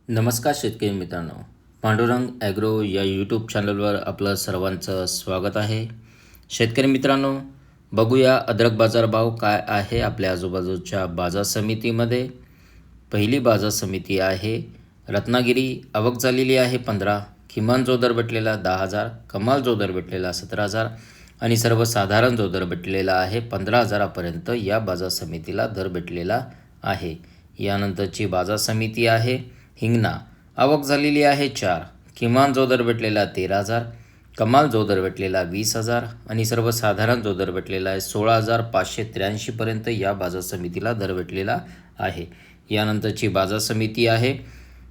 नमस्कार शेतकरी मित्रांनो, पांडुरंग ॲग्रो या यूट्यूब चॅनलवर आपलं सर्वांचं स्वागत आहे. शेतकरी मित्रांनो, बघूया अद्रक बाजारभाव काय आहे आपल्या आजूबाजूच्या बाजार समितीमध्ये. पहिली बाजार समिती आहे रत्नागिरी. आवक झालेली आहे 15. किमान जो दर भेटलेला 10,000, कमाल जो दर भेटलेला 17,000 आणि सर्वसाधारण जो दर भेटलेला आहे 15,000पर्यंत या बाजार समितीला दर भेटलेला आहे. यानंतरची बाजार समिती आहे हिंगणा. आवक झालेली आहे 4. किमान जो दर भेटलेला 13,000, कमाल जो दर भेटलेला 20,000 आणि सर्वसाधारण जो दर भेटलेला आहे 16,583पर्यंत या बाजार समितीला दर भेटलेला आहे. यानंतरची बाजार समिती आहे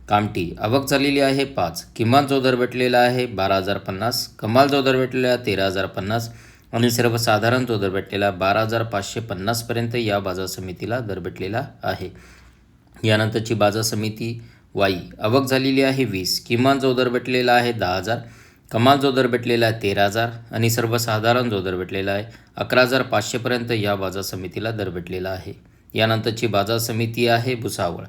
कामठी. आवक झालेली आहे 5. किमान जो दर भेटलेला आहे 12,050, कमाल जो दर भेटलेला आहे 13,050 आणि सर्वसाधारण जो दर भेटलेला 12,550पर्यंत या बाजार समितीला दर भेटलेला आहे. यानंतरची बाजार समिती वाई. आवक झालेली आहे 20. किमान जो दर भेटलेला आहे 10,000, कमाल जो दर भेटलेला आहे 13,000 आणि सर्वसाधारण जो दर भेटलेला आहे 11,500पर्यंत या बाजार समितीला दर भेटलेला आहे. यानंतरची बाजार समिती आहे भुसावळ.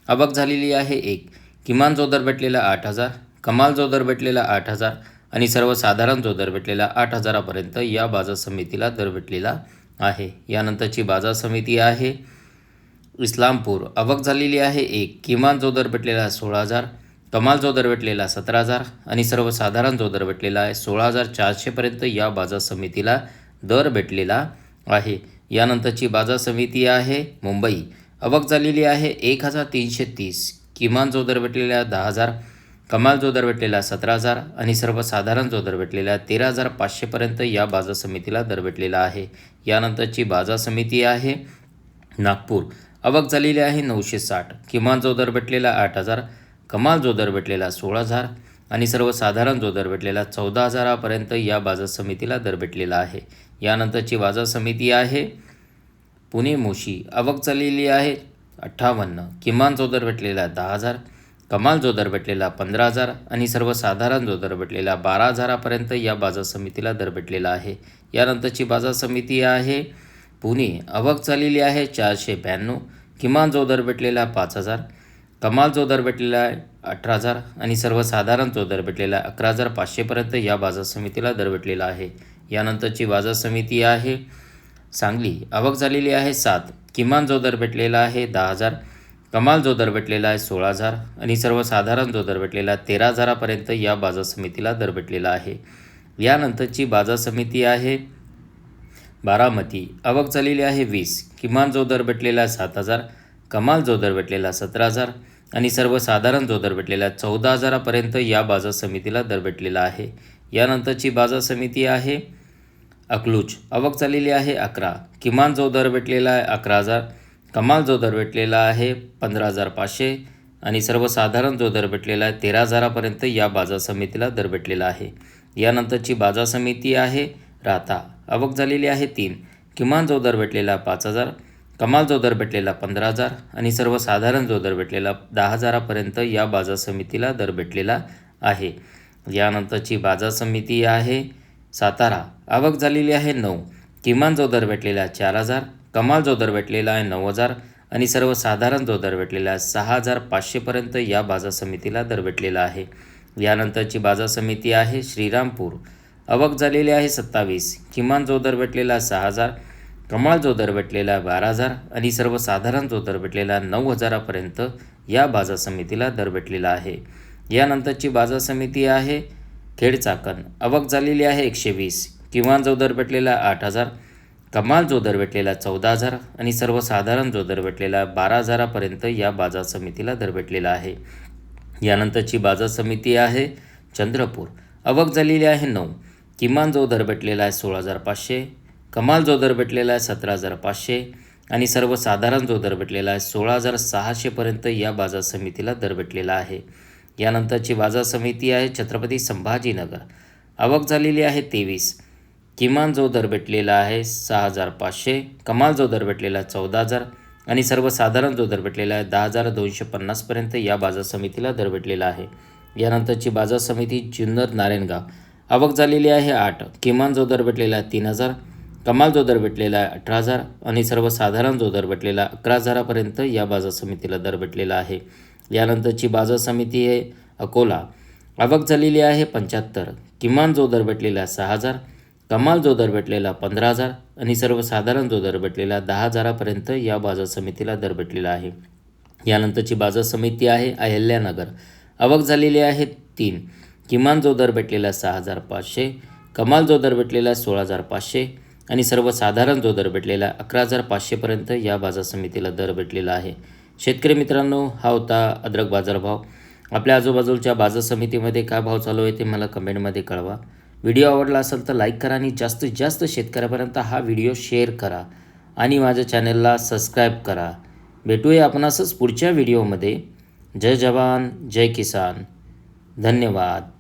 आवक झालेली आहे 1. किमान जो दर भेटलेला 8,000, कमाल जो दर भेटलेला 8,000 आणि सर्वसाधारण जो दर भेटलेला 8,000पर्यंत या बाजार समितीला दर भेटलेला आहे. यानंतरची बाजार समिती आहे इस्लामपूर. आवक झालेली आहे 1. किमान जो दर भेटलेला 16,000, कमाल जो दर भेटलेला 17,000 आणि सर्वसाधारण जो दर भेटलेला आहे 16,400पर्यंत या बाजार समितीला दर भेटलेला आहे. यानंतरची बाजार समिती आहे मुंबई. आवक झालेली आहे 1,330. किमान जो दर भेटलेला 10,000, कमाल जो दर भेटलेला 17,000 आणि सर्वसाधारण जो दर भेटलेला 13,500पर्यंत या बाजार समितीला दर भेटलेला आहे. यानंतरची बाजार समिती आहे नागपूर. आवक झालेली आहे 960. किमान जो दर भेटलेला 8,000, कमाल जो दर भेटलेला 16,000 आणि सर्वसाधारण जो दर भेटलेला 14,000पर्यंत या बाजार समितीला दर भेटलेला आहे. यानंतरची बाजार समिती आहे पुणे मोशी. आवक झालेली आहे 58. किमान जो दर भेटलेला 10,000, कमाल जो दर भेटलेला 15,000 आणि सर्वसाधारण जो दर भेटलेला 12,000पर्यंत या बाजार समितीला दर भेटलेला आहे. यानंतरची बाजार समिती आहे पुणे. आवक झालेली आहे 492. किमान जो दर भेटलेला 5,000, कमाल जो दर भेटलेला आहे 18,000 आणि सर्वसाधारण जो दर भेटलेला 11,500पर्यंत या बाजार समितीला दर भेटलेला आहे. यानंतरची बाजार समिती आहे सांगली. आवक झालेली आहे 7. किमान जो दर भेटलेला आहे 10,000, कमाल जो दर भेटलेला आहे 16,000 आणि सर्वसाधारण जो दर भेटलेला 13,000पर्यंत या बाजार समितीला दर भेटलेला आहे. यानंतरची बाजार समिती आहे बारामती. आवक झालेली आहे 20. किमान जो दर भेटलेला 7,000, कमाल जो दर भेटलेला 17,000 आणि सर्वसाधारण जो दर भेटलेला 14,000पर्यंत या बाजार समितीला दर भेटलेला आहे. यानंतरची बाजार समिती आहे अकलूज. आवक झालेली आहे 11. किमान जो दर भेटलेला आहे 11,000, कमाल जो दर भेटलेला आहे 15,500 आणि सर्वसाधारण जो दर भेटलेला आहे 13,000पर्यंत या बाजार समितीला दर भेटलेला आहे. यानंतरची बाजार समिती आहे राहता. आवक झालेली आहे 3. किमान जो दर भेटलेला 5,000, कमाल जो दर भेटलेला 15,000 आणि सर्वसाधारण जो दर भेटलेला 10,000पर्यंत या बाजार समितीला दर भेटलेला आहे. यानंतरची बाजार समिती आहे सातारा. आवक झालेली आहे 9. किमान जो दर भेटलेला 4,000, कमाल जो दर भेटलेला आहे 9,000 आणि सर्वसाधारण जो दर भेटलेला 6,500पर्यंत या बाजार समितीला दर भेटलेला आहे. यानंतरची बाजार समिती आहे श्रीरामपूर. आवक झालेली आहे 27. किमान जो दर भेटलेला 6,000, कमाल जो दर भेटलेला 12,000 आणि सर्वसाधारण जो दर भेटलेला 9,000पर्यंत या बाजार समितीला दर भेटलेला आहे. यानंतरची बाजार समिती आहे खेडचाकण. आवक झालेली आहे 120. किमान जो दर भेटलेला 8,000, कमाल जो दर भेटलेला 14,000 आणि सर्वसाधारण जो दर भेटलेला 12,000पर्यंत या बाजार समितीला दर भेटलेला आहे. यानंतरची बाजार समिती आहे चंद्रपूर. आवक झालेली आहे 9. किमान जो दर भेटलेला आहे 16,500, कमाल जो दर भेटलेला आहे 17,500 आणि सर्वसाधारण जो दर भेटलेला आहे 16,600पर्यंत या बाजार समितीला दर भेटलेला आहे. यानंतरची बाजार समिती आहे छत्रपती संभाजीनगर. आवक झालेली आहे 23. किमान जो दर भेटलेला आहे 6,500, कमाल जो दर भेटलेला 14,000 आणि सर्वसाधारण जो दर भेटलेला आहे 10,250पर्यंत या बाजार समितीला दर भेटलेला आहे. यानंतरची बाजार समिती जुन्नर नारायणगाव. आवक झालेली आहे 8. किमान जो दर भेटलेला आहे 3,000, कमाल जो दर भेटलेला आहे 18,000 आणि सर्वसाधारण जो दर भेटलेला 11,000पर्यंत या बाजार समितीला दर भेटलेला आहे. यानंतरची बाजार समिती आहे अकोला. आवक झालेली आहे 75. किमान जो दर भेटलेला 6,000, कमाल जो दर भेटलेला 15,000 आणि सर्वसाधारण जो दर भेटलेला 10,000पर्यंत या बाजार समितीला दर भेटलेला आहे. यानंतरची बाजार समिती आहे अहिल्यानगर. आवक झालेली आहे 3. किमान जो दर भेटलेला 6,500, कमाल जो दर भेटलेला 16,500 आणि सर्वसाधारण जो दर भेटलेला 11,500पर्यंत या बाजार समितीला दर भेटलेला आहे. शेतकरी मित्रांनो, हा होता अद्रक बाजारभाव. आपल्या आजूबाजूच्या बाजार समितीमध्ये काय भाव चालू आहे ते मला कमेंटमध्ये कळवा. व्हिडिओ आवडला असेल तर लाईक करा आणि जास्तीत जास्त शेतकऱ्यापर्यंत हा व्हिडिओ शेअर करा आणि माझ्या चॅनलला सबस्क्राईब करा. भेटूया आपण असंच पुढच्या व्हिडिओमध्ये. जय जवान जय किसान. धन्यवाद.